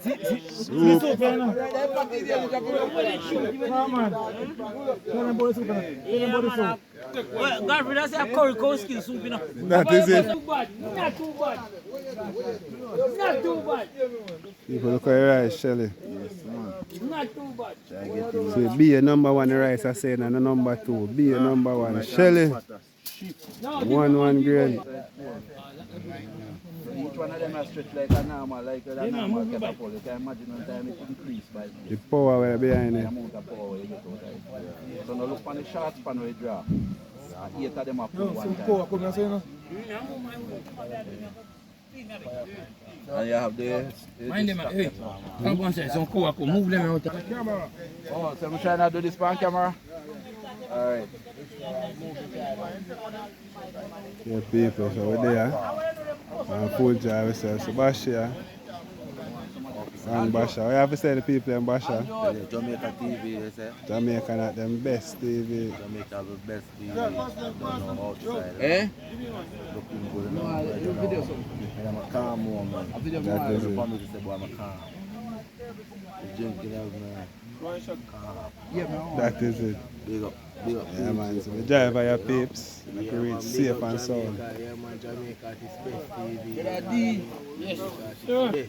Soup. Godfrey, that's a curry skill soup, you know. That is it. Not too bad. Not too bad. People look at your rice, Shelly. Not too bad. So be a number one the rice I said and a number two. Be a number one. Shelly. 1-1 grade. Each one of them are stretched like a normal, catapult. You can imagine one time it increased by The power way behind the it. amount of power you get out of it. So now look on the short span where you draw. 8 of them are put one time. And you have the Mind them, hey. Come on, say some cool, move them out. oh, so I'm trying to do this on camera. Alright. Yeah, people, so we're there. And full job ourselves. So Basha. And Basha. What you have to say to the people in Basha? Jamaica TV, they say. Jamaica not them best TV. Jamaica the best TV. Don't know outside. Eh? Looking good. No, I do video. I'm a calm one, man. I video That is it. The family say, boy, I'm a calm. The drinking out, man. Yeah, man. That is it. Big up, big up. Yeah, man. So we drive by your peeps. Like we reach safe and sound. Yeah, man, Jamaica is best TV. Yes, sure. Yeah,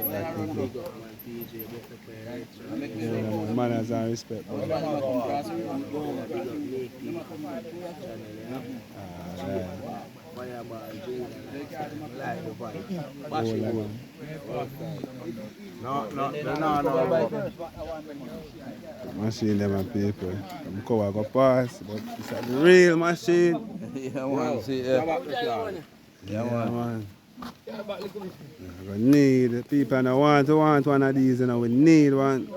that is it. Big up, man, PJ, best of player, right? Yeah, man. Manners and respect. Bro. Big up Nicky, channel, yeah? Alright. Fireball, Jordan, like the vibe. Oh, man. No. Machine them and people. I'm cover go pass, but it's a real machine. Yeah, man. See, yeah. Yeah, man. Yeah, we need people that want one of these, and we need one.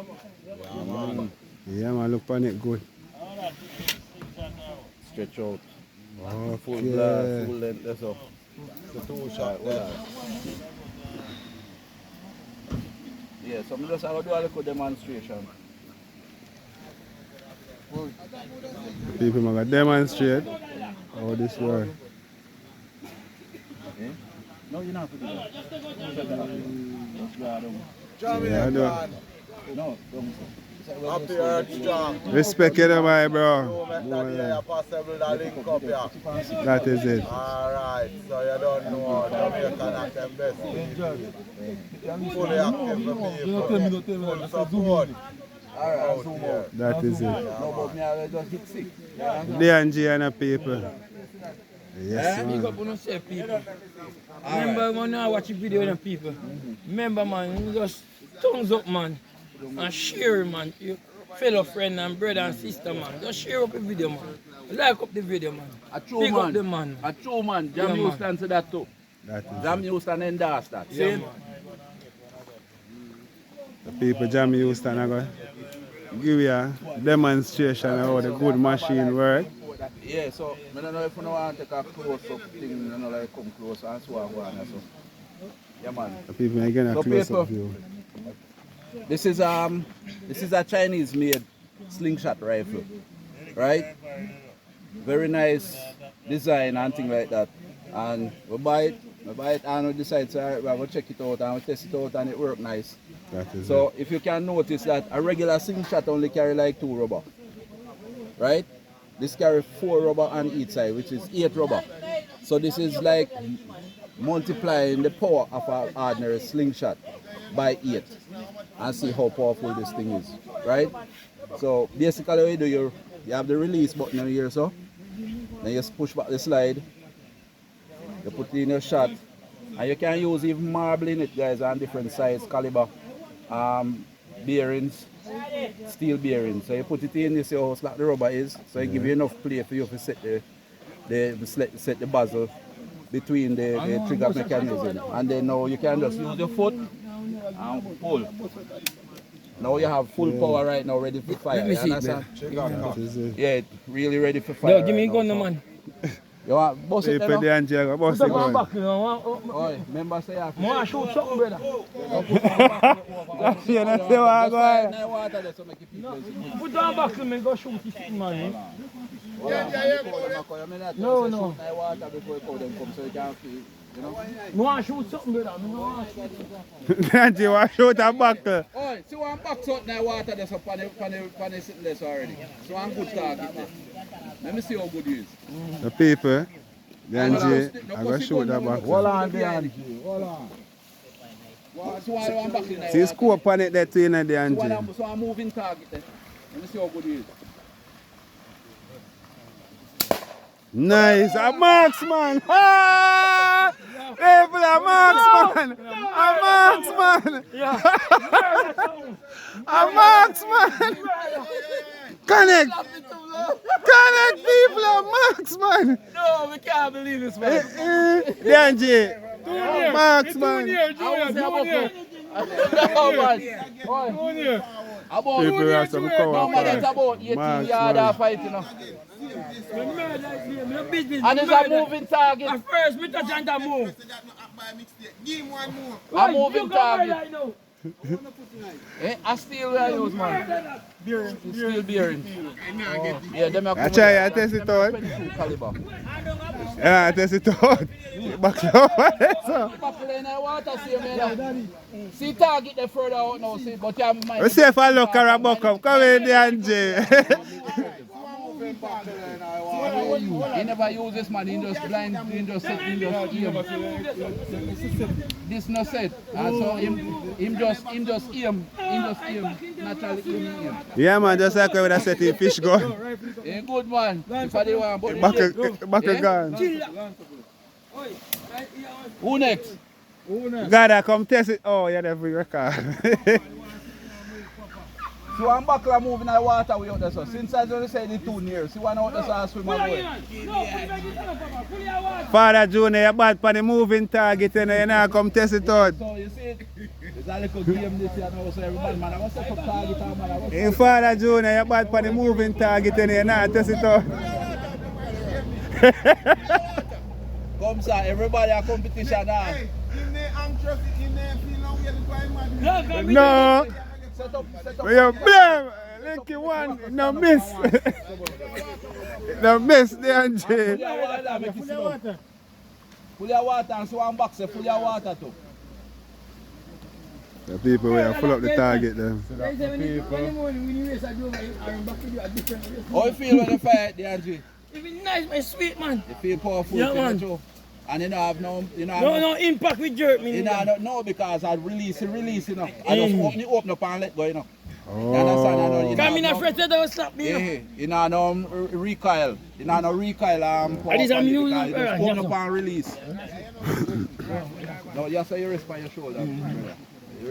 Yeah, man, look on it good. Stretch out. Okay. Full blast, full length, that's all. The 2 shot, well. Yeah, so I'm just going to do a little demonstration. People are going to demonstrate how this works. Eh? No, you're not putting that. Yeah, I do. No, don't. Up here, strong. Respect you, my bro. Possible to link up here. That is it. Alright, so you don't know Jamaica not them best. Fully active for people. Full support. Alright, here. That is it. No, but me, I just hit 6. D&G and the people. Yes, Big man. up on yourself, people. Remember when I watch a video with them people. Remember, man, you just thumbs up, man. And share, man. Your fellow friend and brother and sister, man. Just share up the video, man. Like up the video, man. A true Big man. up the man. A true man. Jam Yeah, used man. to that too. That is Jam it. used to endorse that. Yeah, See? man. The people Jamie Houston are going to give you a demonstration of how the good machine works. Yeah, so I don't know if you want to take a close-up thing, you know, like come close and so on. So. Yeah, man. The people are getting a So close-up people- view. This is a Chinese-made slingshot rifle, right? Very nice design and thing like that. And we buy it and we decide to we'll check it out and we test it out and it works nice. That is So it. if you can notice that a regular slingshot only carry like 2 rubber, right? This carry 4 rubber on each side, which is 8 rubber. So this is like multiplying the power of an ordinary slingshot by 8 and see how powerful this thing is, right? So basically what you do, you have the release button here, so then you just push back the slide, you put it in your shot, and you can use even marble in it, guys, on different size, caliber, bearings, steel bearings. So you put it in, you see how slack the rubber is, so it give you enough play for you to set the bezel between the trigger mechanism. And then now you can just use your foot and pull. Now you have full power right now, ready for fire. Let me see it, understand? That is it. Yeah, really ready for fire. No, give me a right gun, now, no, man. You want bust it People there now? D&G are going to bust Put it up on going. back, you know. Oi, remember say you have I want to shoot something, brother. You know, say what I'm going. Just water there so make it people. Put on back to me, go shoot this thing, man. No. No. Water before you call them come so you can feel I want to shoot something, brother. I want to shoot something. Then you want to shoot a buckle. Oh, see one box out in the water that's up on the sitting there already. So I'm good target there. Let me see how good he is. The people, the Angie, I'm going to shoot that buckle. Hold on, the Angie. Hold on. So one box in the See, water. scope on it there too, you know, the Angie. So I'm moving target there. Let me see how good he is. Nice, a marksman! Ah! People, a marksman! A marksman! A marksman! Connect! Connect, people, a marksman! No, we can't believe this, man. Danji, marksman! People have some cover. That's about 18 yard fight, you know. And it's a moving target. At first, we touch and move. A moving target. I still use, man. Steel bearing. Yeah, them are I try, I test it out. 22 caliber. Yeah, I test it out. Back over. Buckle in the water, see me. See target the further out now, see, but you have We see if I look at a buck up. Come in, Danji. He never use this, man. He just blind, he just set, he just aim. This no set. And so him just aim. Naturally aim. Yeah, man, just like when I set the fish gun. Yeah, good, man. If I want, but Back a gun. who next? Gotta come test it. Oh, yeah, that's for your car. So I'm back and moving in the water way out there, so since I don't say it's too near, see one out there, so I swim away. Father Junior, you're bad for the moving target, and you know, come test it out. So you see, it's a little game this year now, so everybody, man, I want to set up target, man. In Father Junior, you're bad for the moving target, and you know, test it out. Come, sir, everybody a competition now. No. Set up. We are blame. Lucky one, no miss. No miss, the Angie. Full of water and so one box full of water too. The people will full up the target then. How you feel when you fight the Angie? It's nice, my sweet man. You feel powerful, Yeah, man. too. And you don't have No impact with jerk me. You know, no, because I release, you know. I just open up and let go, you know. Oh. You understand? You Come in a friend that will slap me. Yeah, you know, no recoil. You know, no recoil. This is music. You just open up and release. No, you say you rest on your shoulder. You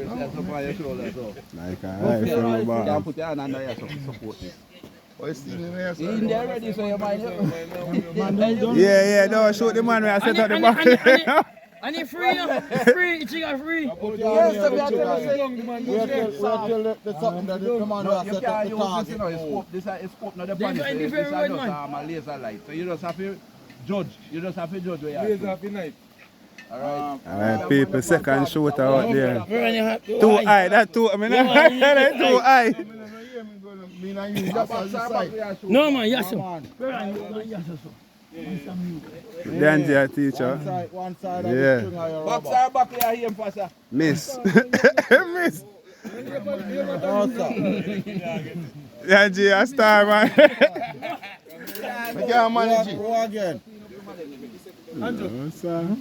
rest up on your shoulder, so. Like a eye from the You bar. can put your hand under here so support this. In there ready, so you mind Yeah, no, shoot the man where I set up the back. And it's free, free, it's free. Yes, so we are telling you. There's something that the commander No, has you set up can't the use this, target. you know, it's scope, not the There's pan. no This is different just man. a laser light. So you just have to judge. You just have to judge where you are. Alright. Alright, people, second shooter out there. Two Two eye, that two, I mean, that two eye. No man, yes sir. Danger teacher. One side Yeah. of the string of your Box rubber. our back here, here, Pastor. Miss. Miss. No, sir. Danger, a star, man. We can't manage it. Go again. No, sir.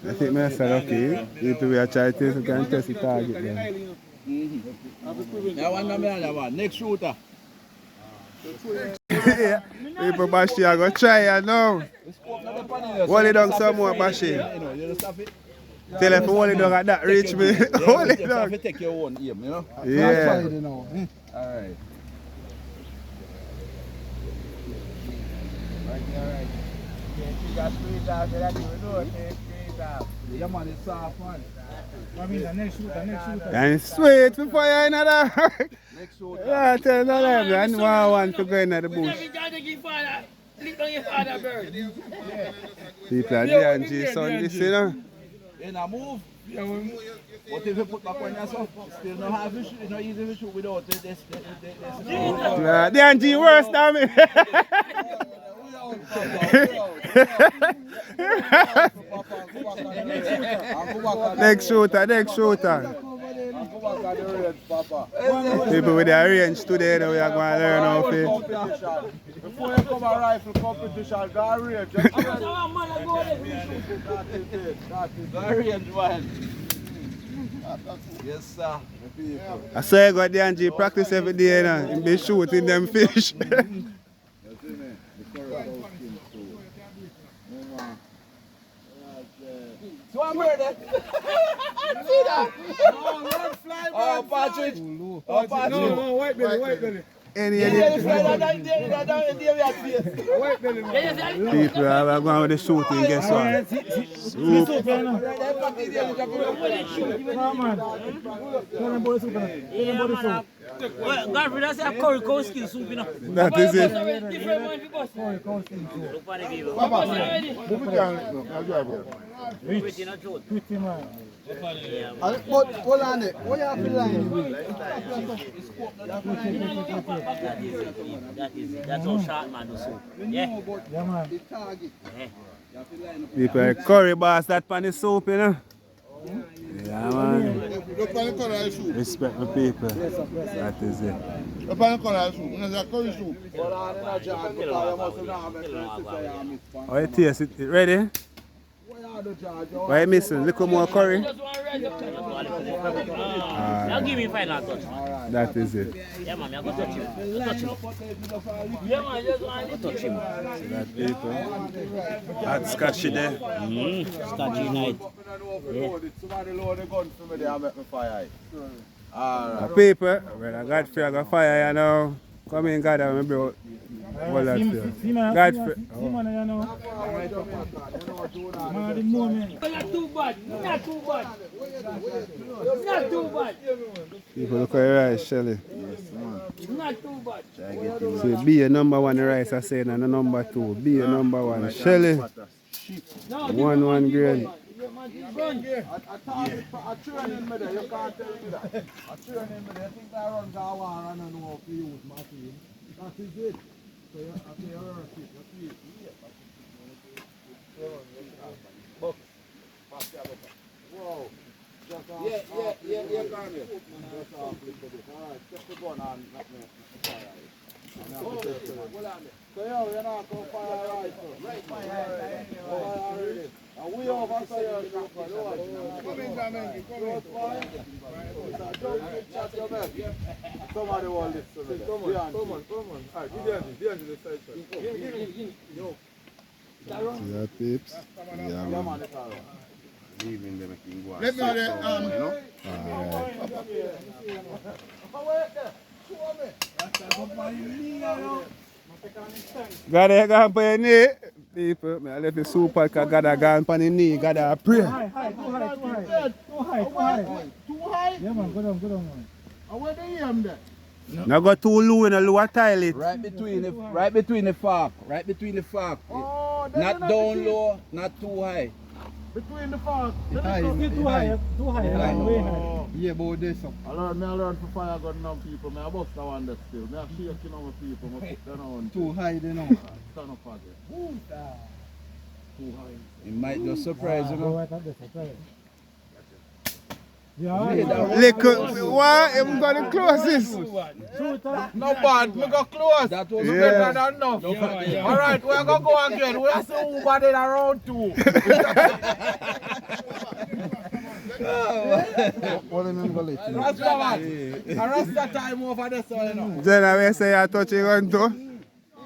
I think I said okay. People will try to test, we can test the target then. That one, another one. Next shooter. Yeah. People Bashi are going to try it now. Hold it down some more, Bashi. You just have it. Tell him to hold it down at that, reach me. Hold it You have to down. take your own aim, you know? Yeah. Alright. Yeah, man, it's soft, man. And sweet before you in there. Next shooter. Yeah, tell them, and one to go in the bush. Lick on your father bird. People are there and G-Son this, you know. In a move. What if you put back on yourself? Still not have to shoot, it's not easy to shoot without this. Yeah, the G worse than me. Next shooter. People with the range today, we are going to learn how to. Before you come a rifle competition, go range. That is Range one. Yes, sir. I saw you got the Angie practice every day now. And be shooting them fish. So I'm murder. See that? Oh, Patrick. Oh, Patrick. no, white belly. Any White people are going with the shooting, guess what? Soup. Godfrey, that's a curry cow skin soup, you know. That is it. But hold on it. What you have to line? That is it. That's how short man do soup. Yeah. People are curry boss that pan the soup, you know? Yeah, man. Look on the color of the soup. Respect my people. That is it. Look on the color of the soup. It's a curry soup. Oh, it tastes it ready? Why you missing? Little more curry? Now give me final touch, man. That is it. Yeah, man, I'm going to touch him. Yeah, man, just want to touch him. See that people? That scotchy there. Scotchy night. Somebody load the gun for me there and make me fire. The people, when I got free, I got fire, you know. Come in, God, I'm bro. What that feel? God free. Not too bad. Not too bad. Not too bad. People look at your rice, Shelly. Not too bad. So be a number one rice, I say, and a number two. Be a number one. Shelly. 1-1 grade. I train in me there, you can't tell me that. I train in me there, you think I run Gawar and I know how to use my team. That is it. So you have to learn it. Whoa. Yeah, Carmen. Alright, check the gun and let me fire it. So yo, you're not going to fire rifle. Right. And we over fire shotgun. Come in, Jamaica. Come in. Somebody will listen to me. Come on. Alright, give the side. See that, peeps? Yeah, man. Leaving them making go. Let me know. Gotta go on your knee. People, I left the soup pack, gotta go on your knee, gotta pray. Too high. Yeah, man, go down, man. And where they am there? Now go too low in a lower toilet. Right between the fork. Oh, Not down low, not too high. between the fork. Too high. Yeah, about this. I learn for fire gun now, people. I bust that one there still. I shaking on people. I put that on. Too high, they know. Stand up for it. Too high. It might just surprise you, know. Little, what? I'm gonna close this. No bad, we go close. That was Better than enough. Alright, we're gonna go again. We'll see who bad in around two. That's right. Arrest that time over there, so you know. Then I will say you're touching on too.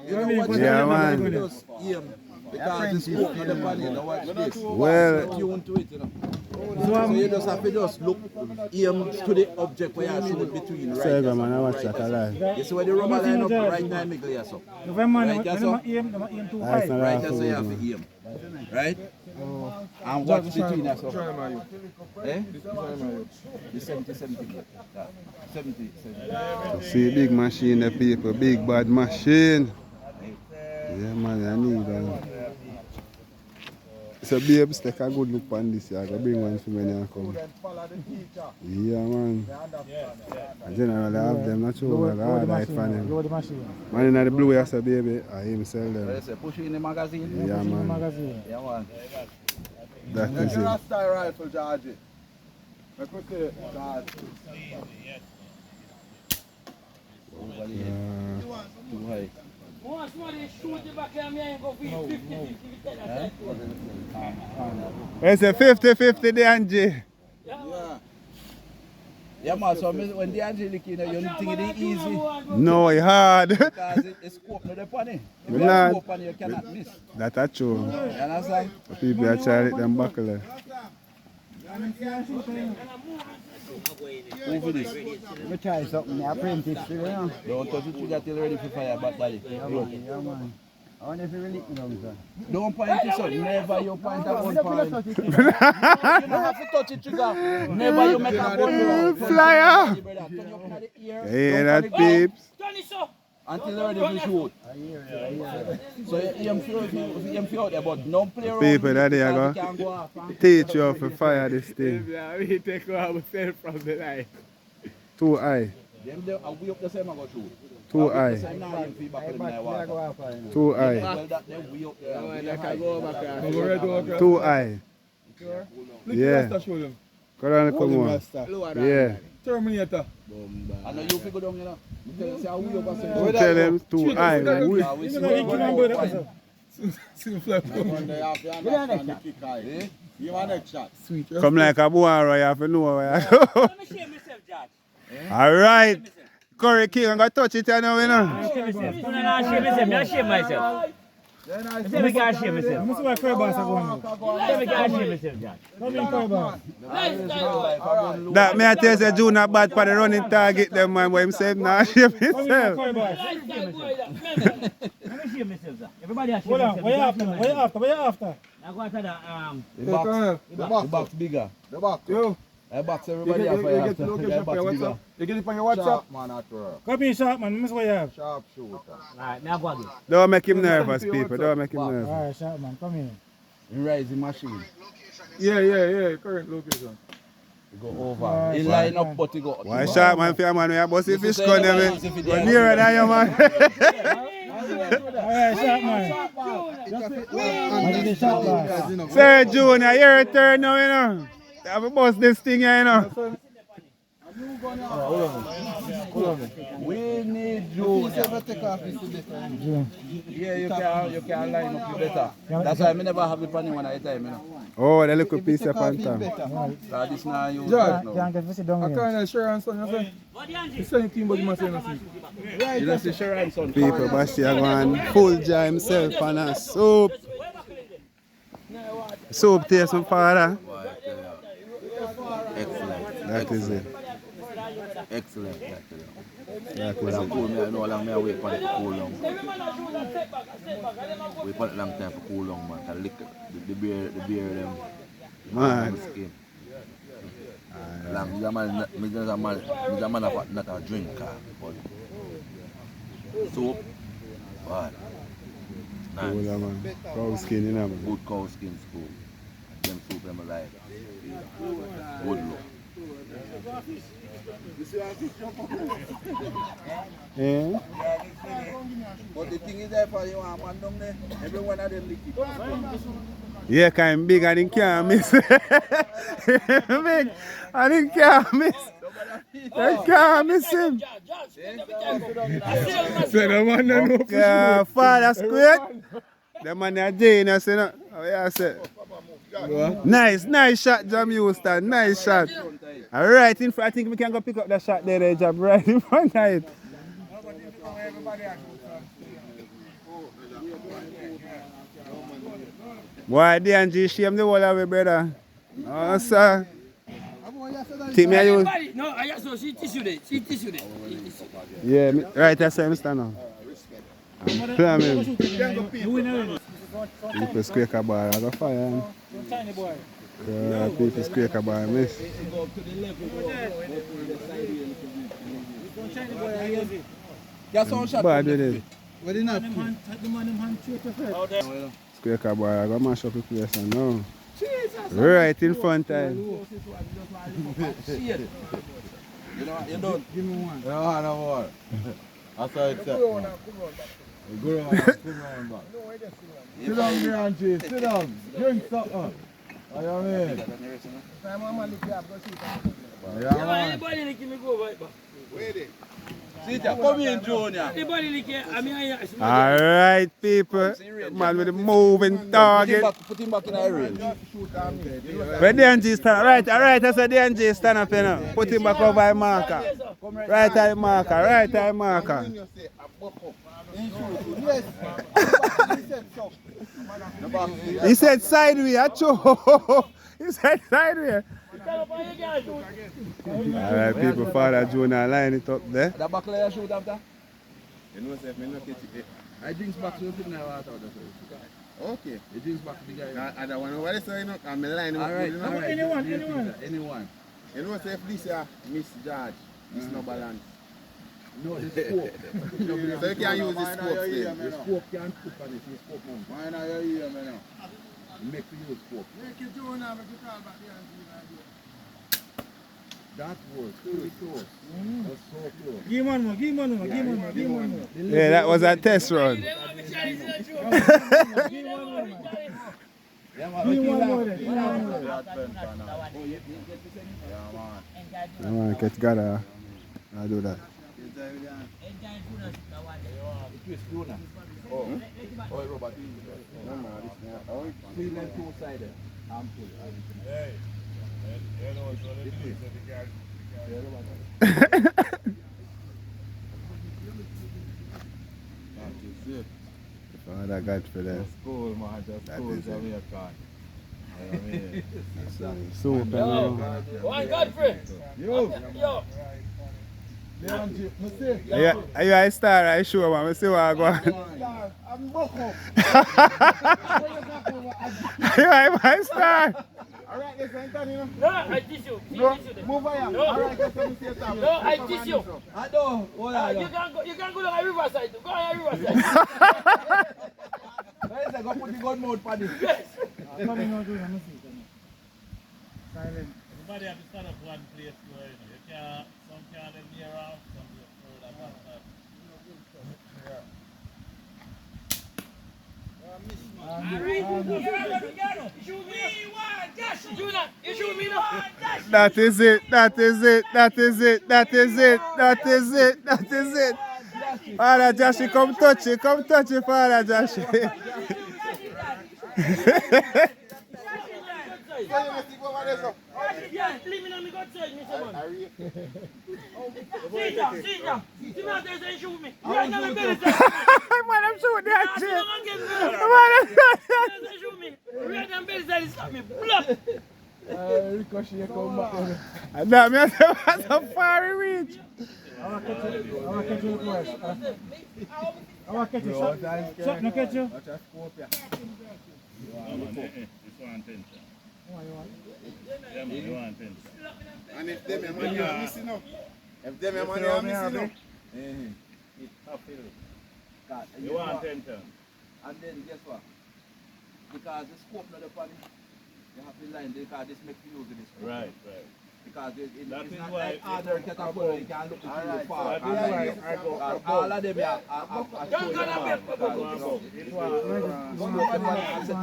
You know what? Yeah, man. Just aim. Because it's smoke on the pan, you know, watch this. Well, Tune to it, you know. So you just have to just look, aim to the object where you shoot between right. Sega, man, I watch that alive. You see where the rubber line up right now, Miguel, yes, so. Right, yes, so. That's not Right, that's right. how you have to aim. Right? And watch between us. Eh? The 70. 70. See, big machine, the people, big bad machine. Yeah, man, I need that. So babes, take a good look on this. I go bring one for me and come. Follow the teacher. Yeah, man. They understand. I generally have them, not sure. I got right for them. Lower the machine. Man in the blue, I say, baby, I him sell What them. you say? Push it in the magazine? Yeah, man. Magazine. Yeah, man. That Take is your it. Rasta rifle, Georgie. Make me see, George. Too high. Once somebody shoot the back of me and go for 50-50. It's a 50-50 the Angie. Yeah. Yeah, man, so when the Angelique, you know, you don't think it is easy. No, it's hard. Because it's scope no the it. If you Nah. have scope on you cannot miss. That's true. You understand? People are trying them buckle. Move for this. Me try something, I print it, you know. Don't touch the trigger till ready for fire, but body. Yeah, man. I wonder if you really know, sir. Don't point it so never you point at one point. You don't have to touch the trigger. Never you make a one. Flyer. Turn up in the ear. Hey, that peeps. Turn it up. Until you're ready to shoot. So you aim for out there, but don't play around. People that they because are you can't go off. teach you how to fire this thing. We take ourselves from the line. Too high. Them there, we up the same and go shoot. Too The high. same now you feedback with them in the water. Too high. Well, that them we up there. I can go back there. Too high. Look Yeah. at Rasta show them. Come on, come on. Lower Yeah. Terminator. I know you figure down, you know. You tell us how we up the Tell them too high. We- Yeah, we see You know, what you we can up. See the flag. When they have to understand the kick eye. Eh? Give a next shot. Sweet. Come like a boy, you have to know where you go. Let me share myself, George. All right. Curry King, I'm going to touch it now, you know. I share myself. I say me can't share myself. Must be Curry Boss going on. I say me can't share myself, George. Come in, Curry Boss. That me I tell you, say June not bad for the running target, them man, but himself not shame Come in, himself. Curry Boss. Lifestyle boy that. Remember. Let me share myself, sir. Everybody has Hold on, where you after? Where you after? Where you after? I go after the The box bigger. The back. Yo, The box you everybody get have the fire location after. for The your box bigger. WhatsApp. You get it on your WhatsApp. Sharp man at work. Come in, sharp man. Miss what you have. Sharp shooter. Alright, now go again. Don't make him nervous, people. Don't make him nervous. Alright, sharp man. Come in. You rise the machine. Yeah. Current location. You go over. He line up, but you go. Why sharp man for your man? We are bossy fish gun them. We're nearer than you, man. Alright, sharp man. What is the sharp man? Sir Junior, your return now, you know. Have a boss this thing here, you know. We need you. Yeah, you can line up better. That's why I never have it running one at a time, you know. Oh, the little piece of phantom. So this now you George. no. Can't get to sit down I here. can't assurance on you say. You say anything but you must say nothing. You don't see Sharon son. People, Bashi are going full jar himself on a soup. Soup taste my father. Excellent. That is it. Excellent. That is But I'm it. cool, me, I know how long me I wait for it to cool long. Wait for a long time for cool long, man. I lick the beer them. Man. Skin. I'm a man of not a drinker, but soup, what? Cool, Nice. man. Cow skin, you know, man. Good cow skin soup. Them soup them I like. Good look. Eh? But the thing is that for you and man down there, every one of them lick it. Yeah, kind of big, I didn't care miss. Big, I didn't care miss. I can't miss him. Say the man don't know for Yeah, father squid. The man is genius, you know. Oh, yeah, I said. Nice shot, Jam Houston. Nice shot. All right, in front. I think we can go pick up that shot there, Jam, right in front of it. Why, D&G shame the whole of it, brother? Oh, sir. Think me use. No, I just know she tissue there. She tissue there. Yeah, right, that's why I'm standing now. Plan him. People squeak a bar, I got fire. Tiny boy. People squeak a bar, miss. Yeah, sound shot. Bad with it. What is that? The man them hand shoot your face. Quaker boy, I got mash up the place and now. Right in front of him. Shit. You know what? You don't. Give me one. No, no more. That's how it's set. Go around, back. Sit down, Angie. Sit down. Drink something. What you mean? Yeah, man, anybody like me go right back. Sit down. Come in, Junior. Anybody like I mean, Alright, people. Man with the moving target. Put him back in the range. Where DNG stand? Right, alright, I said DNG stand up here now. Put him back over by marker. Right eye marker, right eye marker. He said sideways, achoo. He said sideways. Alright, people, Father Jonah line it up there. The back layer shoot after? You know, if I not catch it. I drinks back so you put in the water. Okay. You drinks back to the guy. I don't want to worry, so you know, I'm line. Alright. Anyone. You know, if this Miss George, this no balance. No, the scope. So you can use the scope. The scope can't put on it. The scope mount. Why not you hear me now? Make you use scope. That was pretty close. That's so close. Give one more. Yeah, that was a test run. Give one more. I want to get together. I'll do that. Oh, Robert. Freelance two-sided. I'm full. Father God for that. Cool, man. Just cool, Jamaica. Super, man. one Godfrey. Yo. Are you a star? Are you sure, man? I see what I go on. I'm Boko. Are you a star? Alright, listen, Antonio. No, I teach you. Move on. No. Alright, let's see it. No, I teach you. I know. Hold on. You can go down the riverside. Go on the riverside. Where is it? Go put the gun mouth for this. Yes. Silent. Everybody have to stand up one place where you can't, some can't them near off, some get further back. You shoot me now. That is it. Father Josh, come touch it, Father Josh. Leave me now, me go outside, Mr. Man. Sit down. See me out there saying shoot me. Right now, me belly say. Man, I'm shooting that See shit. me man get me. Shoot me. Right now, belly say stop me. Bluff. Ricochet, come back. And that means that's a far reach. I want to catch you first. I want to catch you. Shot, no catch you. This one tension. Yeah, man, you want tension. And if them money are missing up. If them money are missing up. You want tension. And then guess what? Because the scope not upon it, you have to line because this makes you use of this scope. Right. Because That it's is not why like other category, you can look to the far. That is why I go. All of them are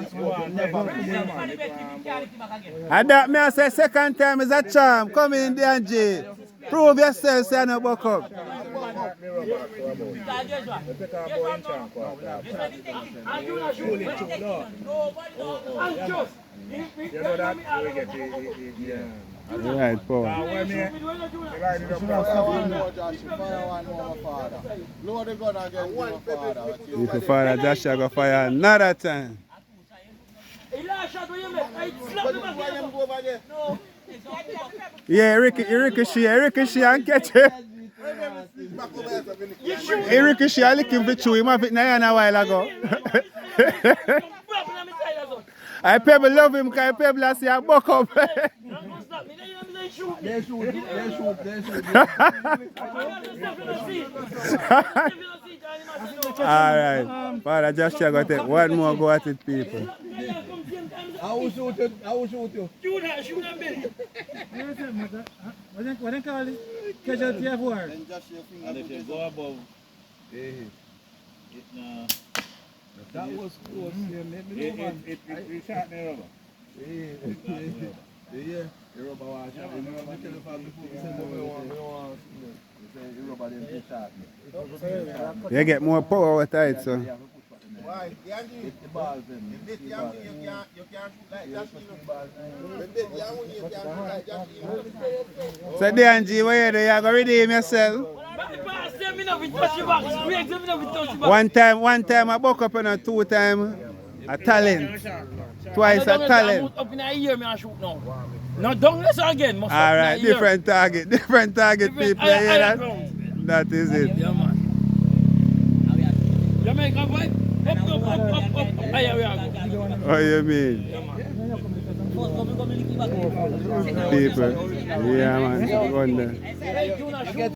showing them And that me I say second time is a charm. Come in there and J. Prove yourself, say no buck up. Right, Paul. If your father Joshua go fire another time. Yeah, ricochet and catch it. Ricochet, I lick him for chew him off it a while ago. I Pebble love him because Pebble I see a buck up. They shoot. Alright. Father Joshua got take one more go at it, people. I will shoot you. I will shoot you. Shoot and Billy. What do you call it? Casualty of war. And if you go above, it That was close. it shot me rubber. Yeah. The rubber was shot. You know what telephone before we send over. The rubber didn't shot me. You get more power with it, so. Why? Hit the balls then. You can't shoot like that, you know. So DNG, what you do? You gonna redeem yourself? One time I buck up and 2 times a talent. Twice a talent. Up in a year, me and shoot now. No, don't listen again. Alright, different target people. You hear that? That is it. Yeah, man. Jamaica boy, up. Here we are. What you mean? Yeah, man. People. Yeah, man. Go on there.